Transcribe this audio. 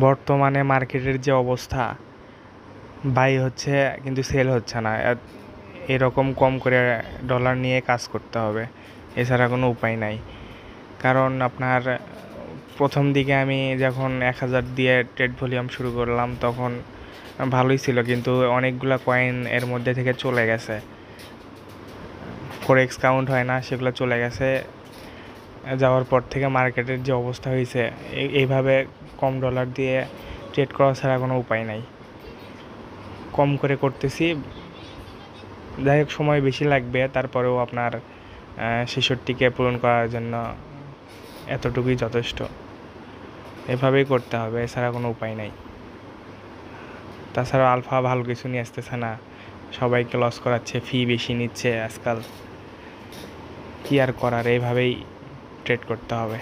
বর্তমানে মার্কেটের যে অবস্থা, বাই হচ্ছে কিন্তু সেল হচ্ছে না। এরকম কম করে ডলার নিয়ে কাজ করতে হবে, এছাড়া কোনো উপায় নাই। কারণ আপনার প্রথম দিকে আমি যখন 1000 দিয়ে ট্রেড ভলিউম শুরু করলাম তখন ভালোই ছিল, কিন্তু অনেকগুলো কয়েন এর মধ্যে থেকে চলে গেছে, ফরেক্স কাউন্ট হয় না, সেগুলো চলে গেছে। যাওয়ার পর থেকে মার্কেটের যে অবস্থা হয়েছে, এইভাবে কম ডলার দিয়ে ট্রেড করা ছাড়া কোনো উপায় নাই। কম করে করতেছি, যাই হোক সময় বেশি লাগবে, তারপরেও আপনার 66কে পূরণ করার জন্য এতটুকুই যথেষ্ট। এভাবেই করতে হবে, এছাড়া কোনো উপায় নাই। তাছাড়া আলফা ভালো কিছু নিয়ে আসতেছে না, সবাইকে লস করাচ্ছে, ফি বেশি নিচ্ছে আজকাল। কি আর করার, এইভাবেই ট্রেড করতে হবে।